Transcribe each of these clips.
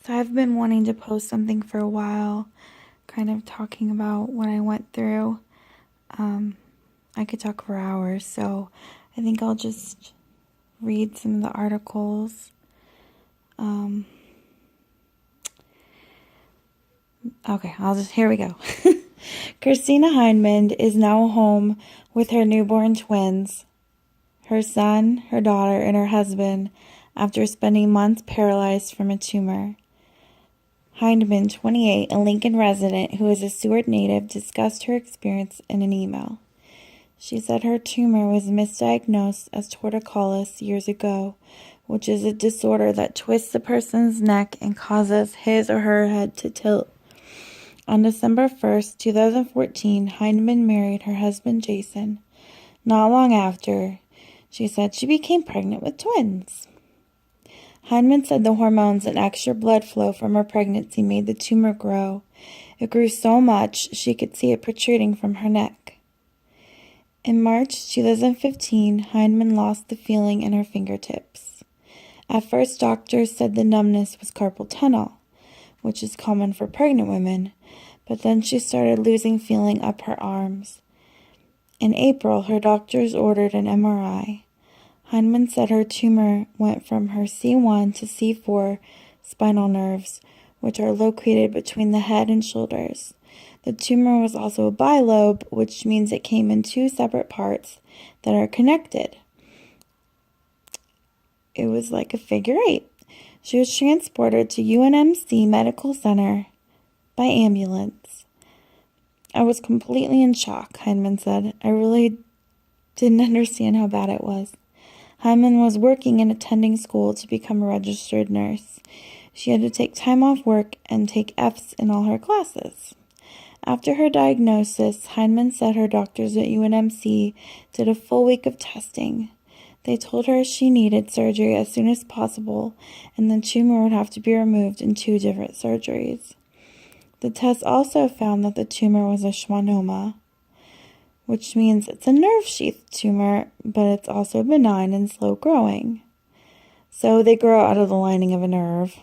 So I've been wanting to post something for a while, kind of talking about what I went through. I could talk for hours, so I think I'll just read some of the articles. Here we go. Christina Hindman is now home with her newborn twins, her son, her daughter, and her husband after spending months paralyzed from a tumor. Hindman, 28, a Lincoln resident who is a Seward native, discussed her experience in an email. She said her tumor was misdiagnosed as torticollis years ago, which is a disorder that twists a person's neck and causes his or her head to tilt. On December 1st, 2014, Hindman married her husband Jason. Not long after, she said she became pregnant with twins. Hindman said the hormones and extra blood flow from her pregnancy made the tumor grow. It grew so much she could see it protruding from her neck. In March 2015, Hindman lost the feeling in her fingertips. At first, doctors said the numbness was carpal tunnel, which is common for pregnant women, but then she started losing feeling up her arms. In April, her doctors ordered an MRI. Hindman said her tumor went from her C1 to C4 spinal nerves, which are located between the head and shoulders. The tumor was also a bilobe, which means it came in two separate parts that are connected. It was like a figure eight. She was transported to UNMC Medical Center by ambulance. I was completely in shock, Hindman said. I really didn't understand how bad it was. Hindman was working and attending school to become a registered nurse. She had to take time off work and take Fs in all her classes. After her diagnosis, Hindman said her doctors at UNMC did a full week of testing. They told her she needed surgery as soon as possible, and the tumor would have to be removed in 2 different surgeries. The test also found that the tumor was a Schwannoma, which means it's a nerve sheath tumor, but it's also benign and slow growing. So they grow out of the lining of a nerve.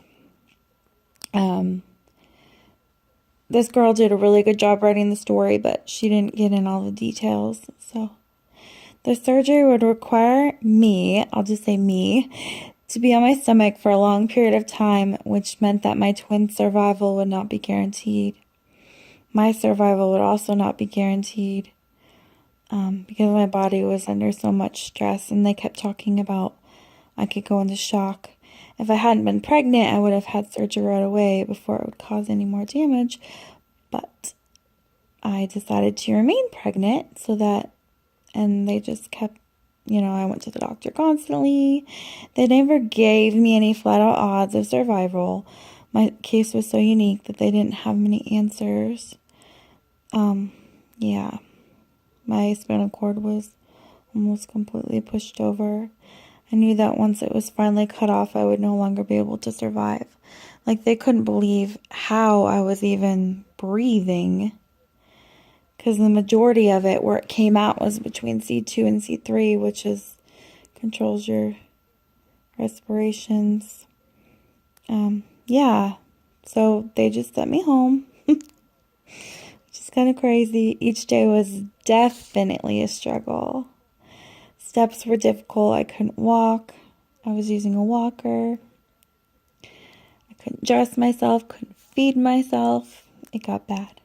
This girl did a really good job writing the story, but she didn't get in all the details. So the surgery would require me, I'll just say me, to be on my stomach for a long period of time, which meant that my twin survival would not be guaranteed. My survival would also not be guaranteed because my body was under so much stress, and they kept talking about I could go into shock. If I hadn't been pregnant, I would have had surgery right away before it would cause any more damage, but I decided to remain pregnant and they just kept, I went to the doctor constantly. They never gave me any flat out odds of survival. My case was so unique that they didn't have many answers. My spinal cord was almost completely pushed over. I knew that once it was finally cut off, I would no longer be able to survive. Like, they couldn't believe how I was even breathing, because the majority of it, where it came out, was between C2 and C3, which controls your respirations. So they just sent me home, which is kind of crazy. Each day was definitely a struggle. Steps were difficult. I couldn't walk. I was using a walker. I couldn't dress myself, couldn't feed myself. It got bad.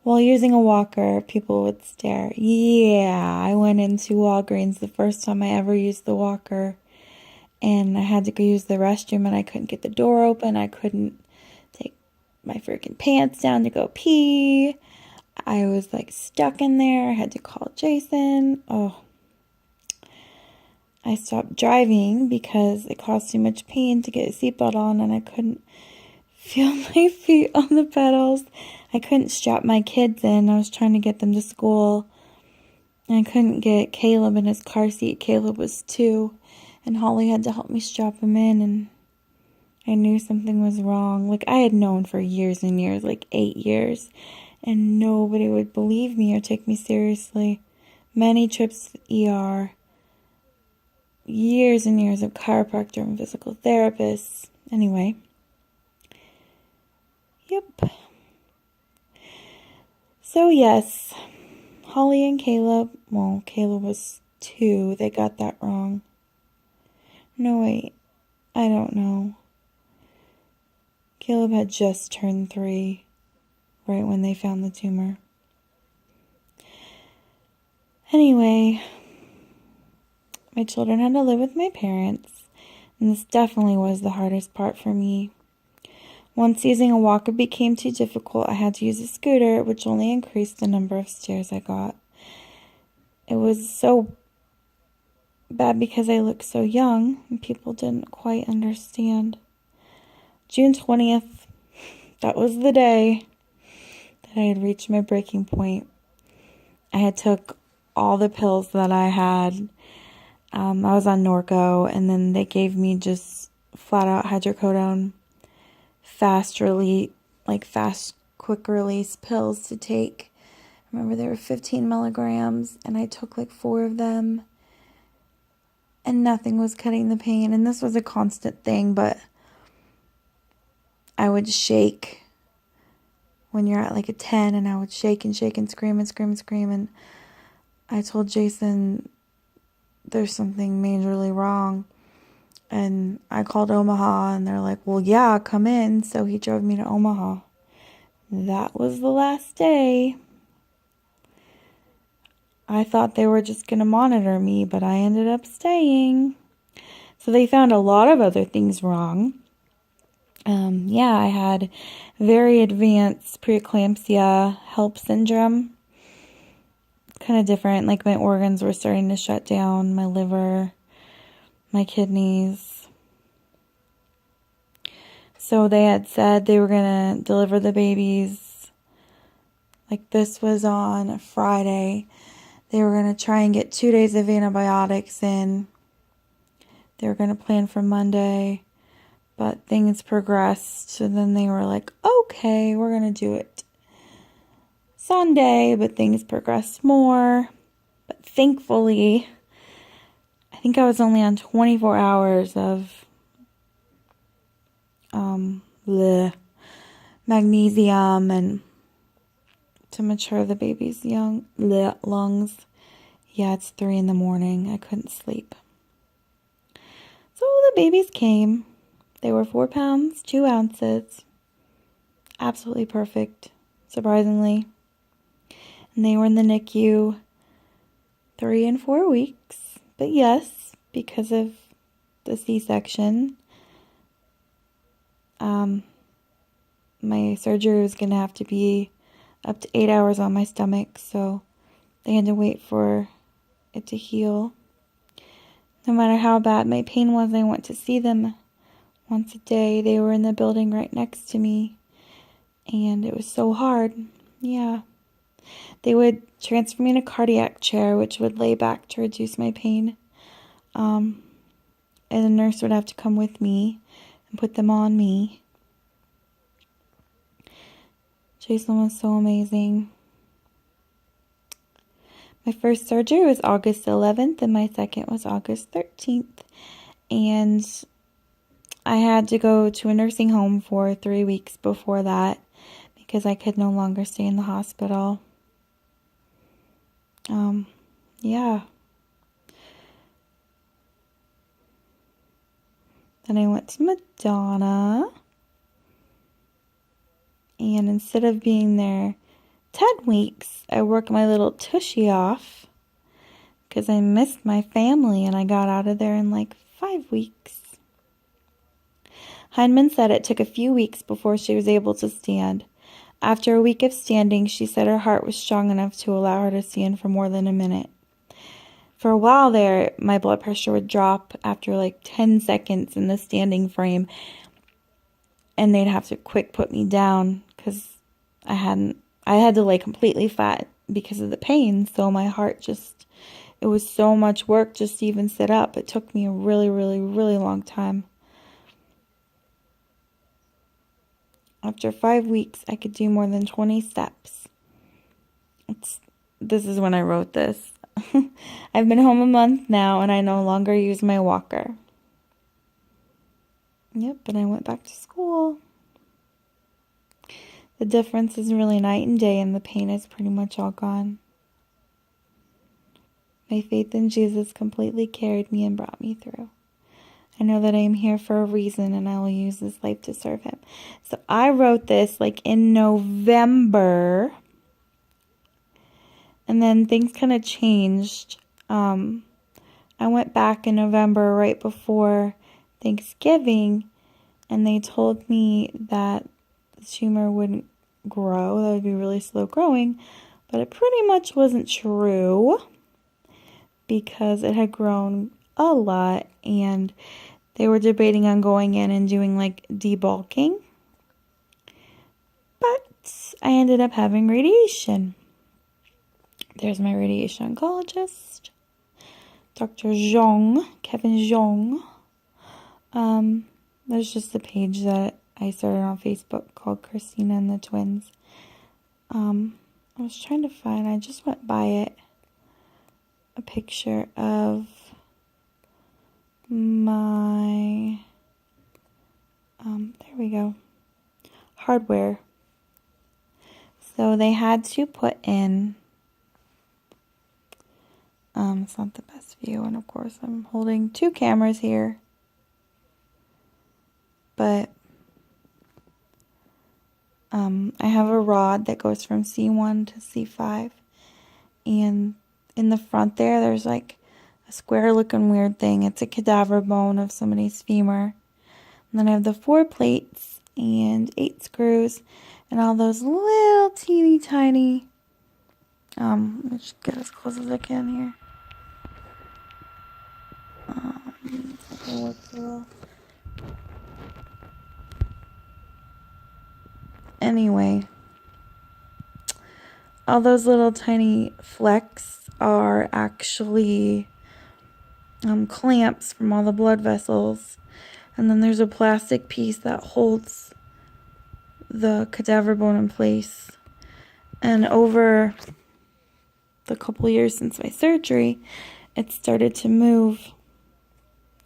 While using a walker, people would stare. Yeah, I went into Walgreens the first time I ever used the walker, and I had to go use the restroom, and I couldn't get the door open. I couldn't take my freaking pants down to go pee. I was stuck in there. I had to call Jason. I stopped driving because it caused too much pain to get a seatbelt on, and I couldn't feel my feet on the pedals. I couldn't strap my kids in. I was trying to get them to school, and I couldn't get Caleb in his car seat. Caleb was 2, and Holly had to help me strap him in, and I knew something was wrong. I had known for years and years, 8 years, and nobody would believe me or take me seriously. Many trips to the ER. Years and years of chiropractor and physical therapists. Anyway, Yep. So yes, Holly and Caleb, well, Caleb was 2. They got that wrong. No, wait. I don't know. Caleb had just turned 3 right when they found the tumor. Anyway, my children had to live with my parents, and this definitely was the hardest part for me. Once using a walker became too difficult, I had to use a scooter, which only increased the number of stairs I got. It was so bad because I looked so young, and people didn't quite understand. June 20th, that was the day that I had reached my breaking point. I had took all the pills that I had. I was on Norco, and then they gave me just flat out hydrocodone, quick release pills to take. I remember there were 15 milligrams, and I took like 4 of them, and nothing was cutting the pain. And this was a constant thing, but I would shake when you're at like a 10, and I would shake and shake and scream and scream and scream. And I told Jason, there's something majorly wrong. And I called Omaha, and they're like, well, yeah, come in. So he drove me to Omaha. That was the last day. I thought they were just going to monitor me, but I ended up staying. So they found a lot of other things wrong. I had very advanced preeclampsia HELP syndrome. Kind of different. Like my organs were starting to shut down, my liver, my kidneys. So they had said they were going to deliver the babies. Like this was on a Friday. They were going to try and get 2 days of antibiotics in. They were going to plan for Monday. But things progressed. So then they were like, okay, we're going to do it Sunday. But things progressed more. But thankfully, I think I was only on 24 hours of magnesium and to mature the baby's lungs. Yeah, it's 3 a.m. I couldn't sleep. So the babies came. They were 4 pounds, 2 ounces. Absolutely perfect, surprisingly. And they were in the NICU 3 and 4 weeks. But yes, because of the C-section, my surgery was going to have to be up to 8 hours on my stomach. So they had to wait for it to heal. No matter how bad my pain was, I went to see them once a day. They were in the building right next to me. And it was so hard. Yeah. They would transfer me in a cardiac chair, which would lay back to reduce my pain. And the nurse would have to come with me and put them on me. Jason was so amazing. My first surgery was August 11th, and my second was August 13th. And I had to go to a nursing home for 3 weeks before that because I could no longer stay in the hospital. Yeah. Then I went to Madonna. And instead of being there 10 weeks, I worked my little tushy off because I missed my family, and I got out of there in like 5 weeks. Heinemann said it took a few weeks before she was able to stand. After a week of standing, she said her heart was strong enough to allow her to stand for more than a minute. For a while there, my blood pressure would drop after like 10 seconds in the standing frame, and they'd have to quick put me down because I had to lay completely flat because of the pain. So my heart it was so much work just to even sit up. It took me a really, really, really long time. After 5 weeks, I could do more than 20 steps. This is when I wrote this. I've been home a month now, and I no longer use my walker. Yep, and I went back to school. The difference is really night and day, and the pain is pretty much all gone. My faith in Jesus completely carried me and brought me through. I know that I am here for a reason, and I will use this life to serve him. So I wrote this like in November, and then things kind of changed. I went back in November right before Thanksgiving, and they told me that the tumor wouldn't grow. That would be really slow growing, but it pretty much wasn't true because it had grown a lot, and they were debating on going in and doing like debulking. But I ended up having radiation. There's my radiation oncologist, Dr. Zhong, Kevin Zhong. There's just a page that I started on Facebook called Christina and the Twins. I was trying to find, I just went by it, a picture of my, there we go, hardware. So they had to put in, it's not the best view, and of course I'm holding two cameras here, but I have a rod that goes from C1 to C5, and in the front there's like a square looking weird thing. It's a cadaver bone of somebody's femur. And then I have the 4 plates and 8 screws and all those little teeny tiny, let me just get as close as I can here. Anyway, all those little tiny flecks are actually clamps from all the blood vessels, and then there's a plastic piece that holds the cadaver bone in place. And over the couple years since my surgery, it started to move.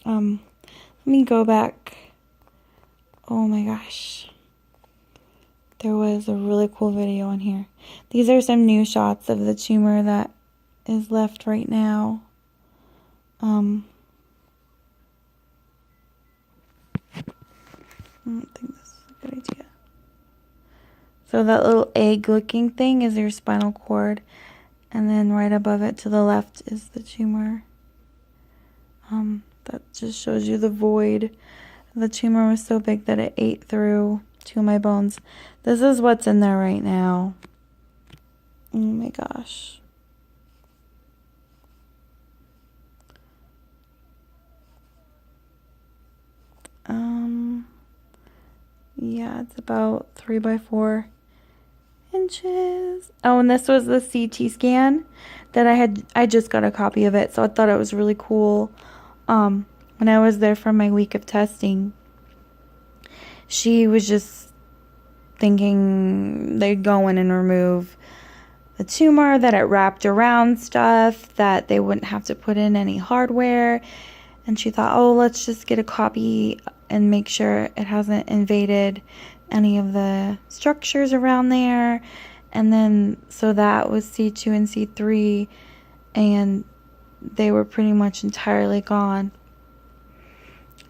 Let me go back. Oh my gosh. There was a really cool video in here. These are some new shots of the tumor that is left right now. I don't think this is a good idea. So that little egg-looking thing is your spinal cord, and then right above it to the left is the tumor. That just shows you the void. The tumor was so big that it ate through 2 of my bones. This is what's in there right now. Oh my gosh. Yeah, it's about 3 by 4 inches. Oh, and this was the CT scan that I just got a copy of it, so I thought it was really cool. When I was there for my week of testing, she was just thinking they'd go in and remove the tumor, that it wrapped around stuff, that they wouldn't have to put in any hardware. And she thought, oh, let's just get a copy and make sure it hasn't invaded any of the structures around there. And then, so that was C2 and C3, and they were pretty much entirely gone.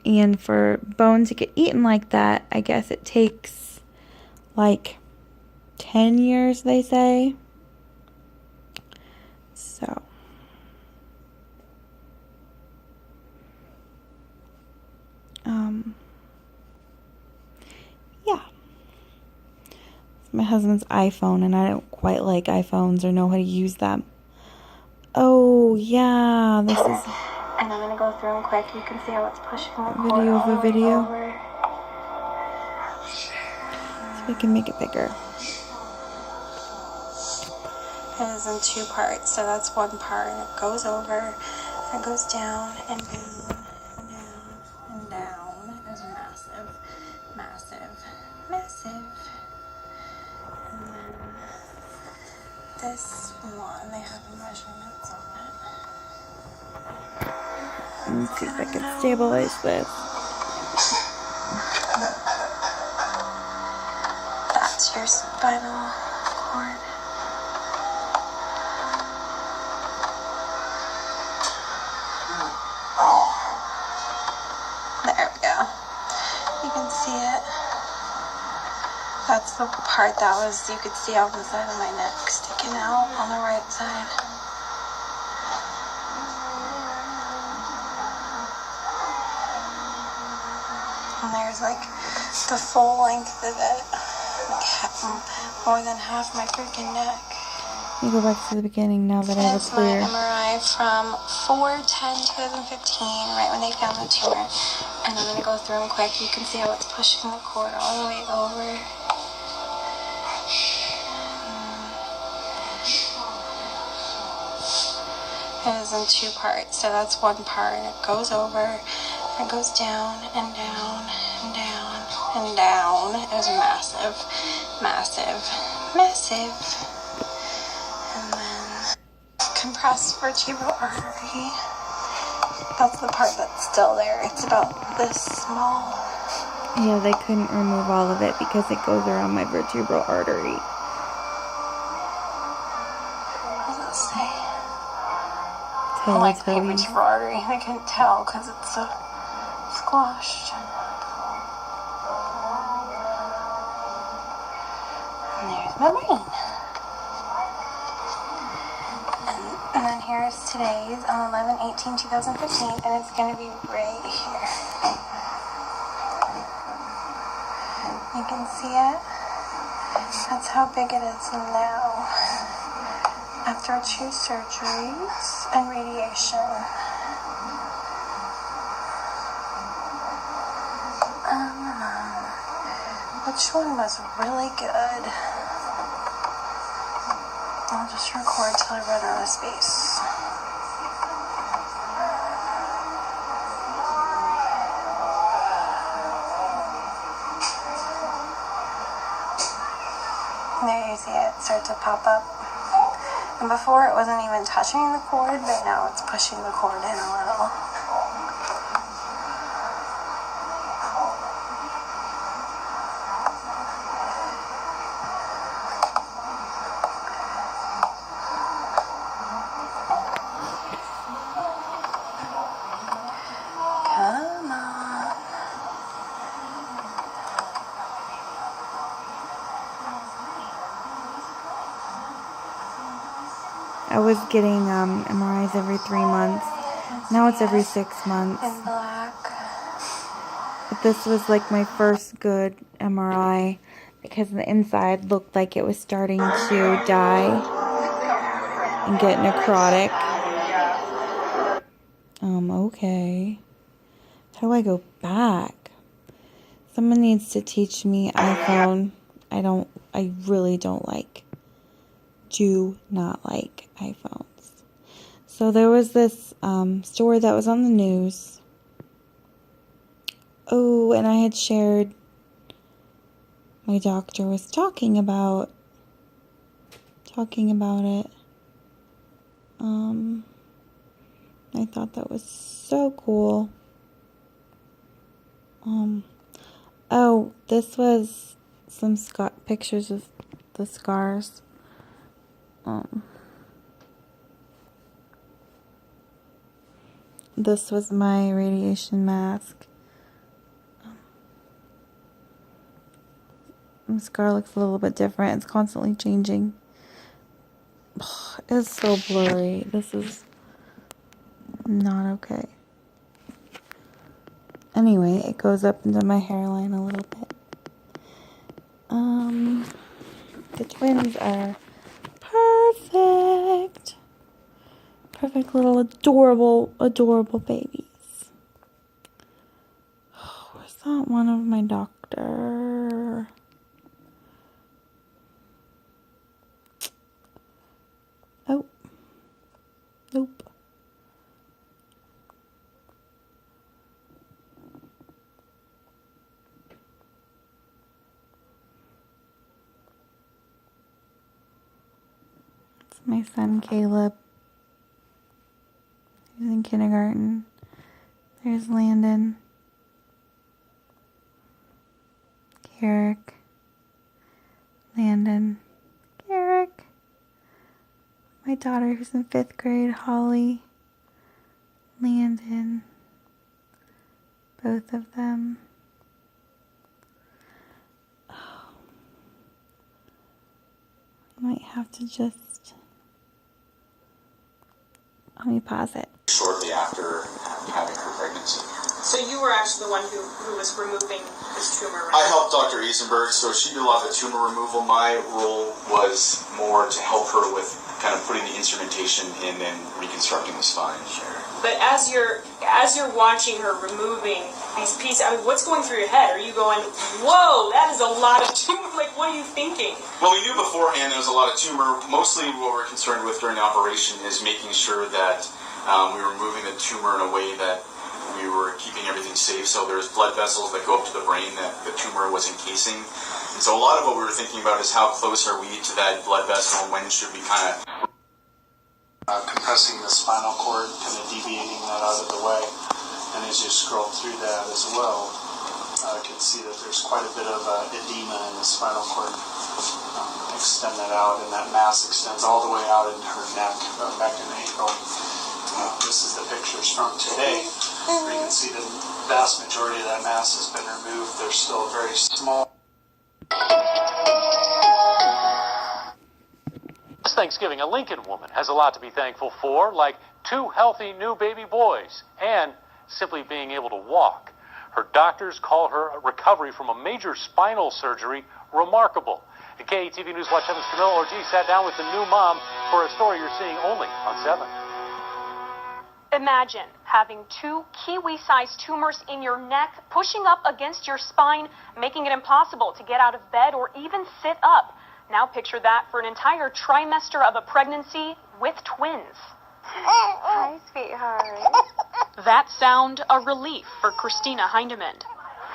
And for bone to get eaten like that, I guess it takes like 10 years, they say. So yeah. It's my husband's iPhone, and I don't quite like iPhones or know how to use them. Oh yeah, this is, and I'm gonna go through them quick. You can see how it's pushing the video of a video. So we can make it bigger. It is in 2 parts, so that's 1 part. It goes over, and it goes down and down and down and down. It is massive, massive, massive. And then this one, they have measurements on it. Let me see if I can stabilize this. That's your spinal cord. There we go. You can see it. That's the part that was, you could see off the side of my neck sticking out on the right side. And there's like the full length of it, like more than half my freaking neck. Let me go back to the beginning now that I have a clear. That's my MRI from 4/10/2015, right when they found the tumor. And I'm going to go through them quick. You can see how it's pushing the cord all the way over. It is in two parts, so that's one part, and it goes over, and it goes down, and down, and down, and down. It was massive, massive, massive. And then compressed vertebral artery. That's the part that's still there. It's about this small. Yeah, they couldn't remove all of it because it goes around my vertebral artery. What does it say? Like vertebral artery. I couldn't tell because it's so squashed. And there's my brain. And then here's today's on 11/18/2015, and it's going to be right here. You can see it. That's how big it is now. After 2 surgeries and radiation. Which one was really good? I'll just record till I run out of space. There you see it start to pop up. And before it wasn't even touching the cord, but now it's pushing the cord in a little. Come on. I was getting MRIs every 3 months. Now it's every 6 months. In black. But this was like my first good MRI because the inside looked like it was starting to die and get necrotic. Okay. How do I go back? Someone needs to teach me iPhone. I really don't like. Do not like iPhones. So there was this story that was on the news. Oh, and I had shared, my doctor was talking about it. I thought that was so cool. Oh, this was some pictures of the scars. This was my radiation mask. The scar looks a little bit different. It's constantly changing. It's so blurry. This is not okay. Anyway, it goes up into my hairline a little bit. The twins are perfect. Perfect little adorable babies. Where's that one of my doctor? Oh. Nope. It's my son Caleb. He's in kindergarten. There's Landon. Carrick. Landon. daughter who's in 5th grade, Holly, Landon, both of them. Oh. I might have to just, let me pause it. Shortly after having her pregnancy. So you were actually the one who was removing this tumor, right? I helped Dr. Eisenberg, so she did a lot of the tumor removal. My role was more to help her with kind of putting the instrumentation in and reconstructing the spine. Sure. But as you're watching her removing these pieces, I mean, what's going through your head? Are you going, whoa, that is a lot of tumor? Like, what are you thinking? Well, we knew beforehand there was a lot of tumor. Mostly what we're concerned with during the operation is making sure that we were moving the tumor in a way that we were keeping everything safe. So there's blood vessels that go up to the brain that the tumor was encasing. And so a lot of what we were thinking about is how close are we to that blood vessel and when should we kind of... compressing the spinal cord, kind of deviating that out of the way. And as you scroll through that as well, you can see that there's quite a bit of edema in the spinal cord. Extend that out, and that mass extends all the way out into her neck, back and ankle. This is the pictures from today, where you can see the vast majority of that mass has been removed. They're still very small. This Thanksgiving, a Lincoln woman has a lot to be thankful for, like 2 healthy new baby boys and simply being able to walk. Her doctors call her recovery from a major spinal surgery remarkable. And KETV News Watch 7's Camilla Ortiz sat down with the new mom for a story you're seeing only on 7. Imagine having 2 kiwi-sized tumors in your neck, pushing up against your spine, making it impossible to get out of bed or even sit up. Now picture that for an entire trimester of a pregnancy with twins. Hi, sweetheart. That sound a relief for Christina Hindemund.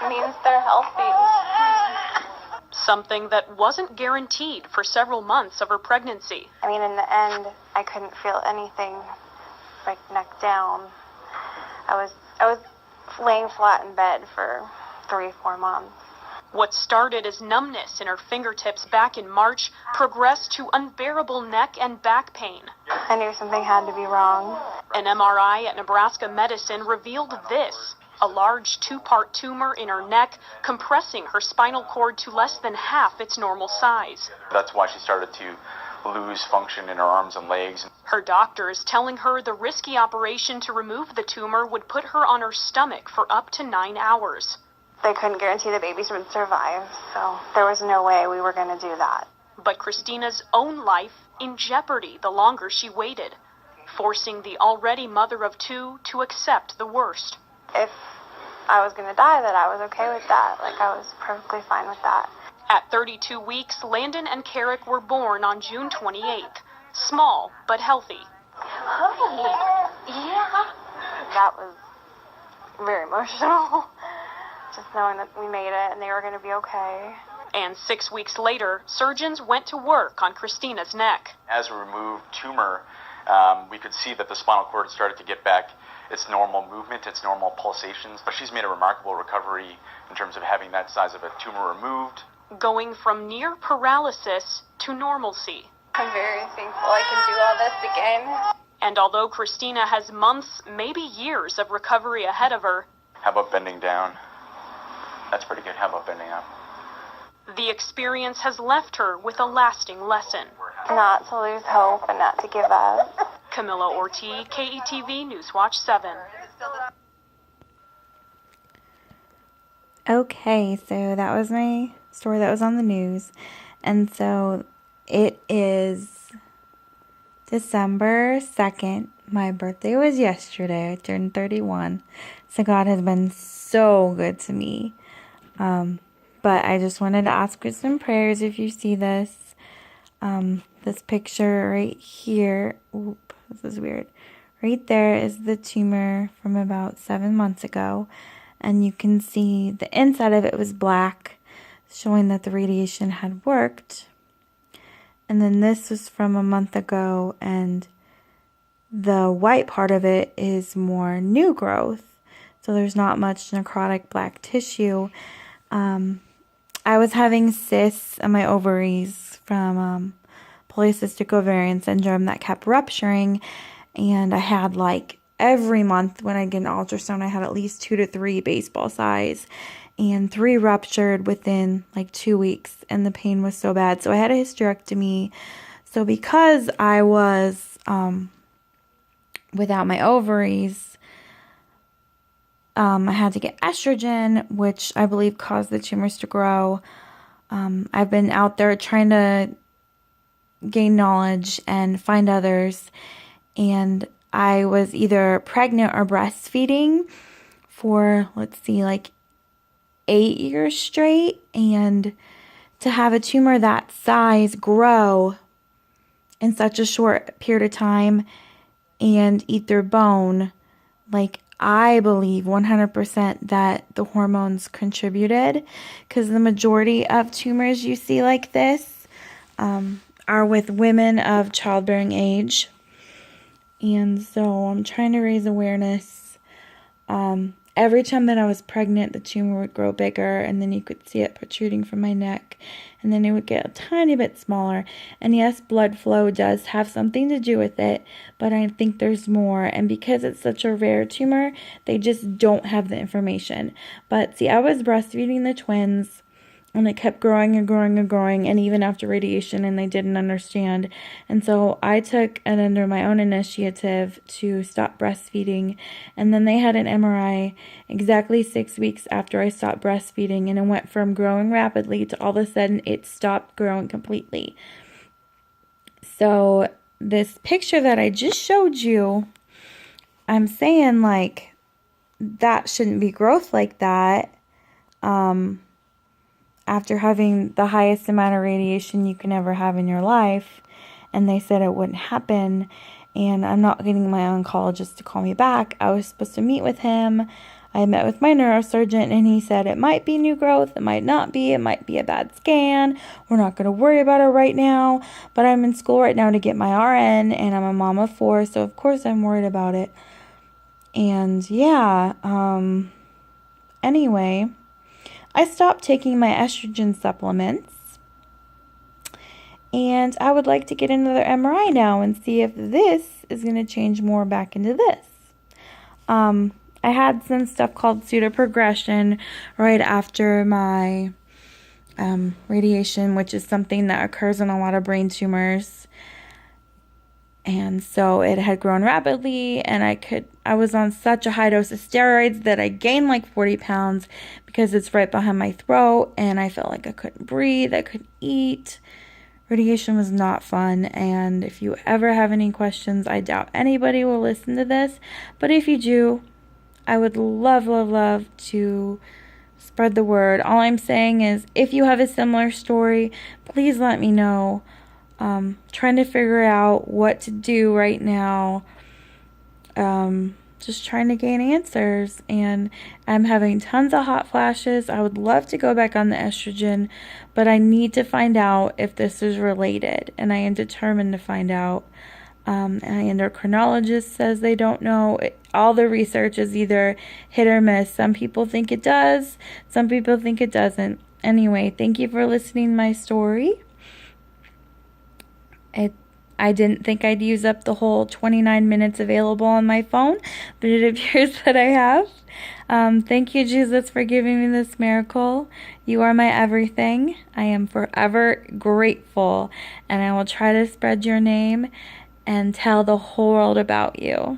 Means they're healthy. Something that wasn't guaranteed for several months of her pregnancy. I mean, in the end, I couldn't feel anything, like neck down. I was laying flat in bed for 3-4 months. What started as numbness in her fingertips back in March progressed to unbearable neck and back pain. I knew something had to be wrong. An MRI at Nebraska Medicine revealed this, a large 2-part tumor in her neck, compressing her spinal cord to less than half its normal size. That's why she started to lose function in her arms and legs. Her doctor is telling her the risky operation to remove the tumor would put her on her stomach for up to 9 hours. They couldn't guarantee the babies would survive, so there was no way we were going to do that. But Christina's own life in jeopardy the longer she waited, forcing the already mother of 2 to accept the worst. If I was going to die, that I was okay with that. Like, I was perfectly fine with that. At 32 weeks, Landon and Carrick were born on June 28th. Small, but healthy. Hi. Yeah. That was very emotional. Just knowing that we made it and they were going to be okay. And 6 weeks later, surgeons went to work on Christina's neck. As we removed tumor, we could see that the spinal cord started to get back its normal movement, its normal pulsations. But she's made a remarkable recovery in terms of having that size of a tumor removed. Going from near paralysis to normalcy. I'm very thankful I can do all this again. And although Christina has months, maybe years of recovery ahead of her, How about bending down? That's pretty good. How about bending up? the experience has left her with a lasting lesson. Not to lose hope and not to give up. Camilla Ortiz, KETV Newswatch 7. Okay, so that was my story that was on the news. And so it is December 2nd. My birthday was yesterday. I turned 31. So God has been so good to me. But I just wanted to ask for some prayers if you see this. This picture right here. Oop, this is weird. Right there is the tumor from about 7 months ago. And you can see the inside of it was black, showing that the radiation had worked. And then this was from a month ago, and the white part of it is more new growth. So there's not much necrotic black tissue. I was having cysts on my ovaries from polycystic ovarian syndrome that kept rupturing. And I had like every month when I get an ultrasound, I had at least 2 to 3 baseball size, and 3 ruptured within like 2 weeks, and the pain was so bad. So I had a hysterectomy. So because I was without my ovaries, I had to get estrogen, which I believe caused the tumors to grow. I've been out there trying to gain knowledge and find others, and I was either pregnant or breastfeeding for, let's see, like 8 years straight, and to have a tumor that size grow in such a short period of time and eat their bone, like, I believe 100% that the hormones contributed, because the majority of tumors you see like this are with women of childbearing age. And so I'm trying to raise awareness. Every time that I was pregnant, the tumor would grow bigger, and then you could see it protruding from my neck, and then it would get a tiny bit smaller. And yes, blood flow does have something to do with it, but I think there's more. And because it's such a rare tumor, they just don't have the information. But see, I was breastfeeding the twins, and it kept growing and growing and growing, and even after radiation, and they didn't understand. And so I took it under my own initiative to stop breastfeeding. And then they had an MRI exactly 6 weeks after I stopped breastfeeding, and it went from growing rapidly to all of a sudden it stopped growing completely. So this picture that I just showed you, I'm saying, like, that shouldn't be growth like that. After having the highest amount of radiation you can ever have in your life, and they said it wouldn't happen, and I'm not getting my oncologist to call me back. I was supposed to meet with him. I met with my neurosurgeon, and he said it might be new growth, it might not be, it might be a bad scan, we're not going to worry about it right now, but I'm in school right now to get my RN, and I'm a mom of 4, so of course I'm worried about it. And yeah, anyway, I stopped taking my estrogen supplements, and I would like to get another MRI now and see if this is going to change more back into this. I had some stuff called pseudoprogression right after my radiation, which is something that occurs in a lot of brain tumors. And so it had grown rapidly, and I was on such a high dose of steroids that I gained like 40 pounds because it's right behind my throat, and I felt like I couldn't breathe, I couldn't eat. Radiation was not fun, and if you ever have any questions, I doubt anybody will listen to this, but if you do, I would love, love, love to spread the word. All I'm saying is, if you have a similar story, please let me know. Trying to figure out what to do right now. Just trying to gain answers, and I'm having tons of hot flashes. I would love to go back on the estrogen, but I need to find out if this is related, and I am determined to find out. An endocrinologist says they don't know. All the research is either hit or miss. Some people think it does, some people think it doesn't. Anyway, thank you for listening to my story. I didn't think I'd use up the whole 29 minutes available on my phone, but it appears that I have. Thank you, Jesus, for giving me this miracle. You are my everything. I am forever grateful, and I will try to spread your name and tell the whole world about you.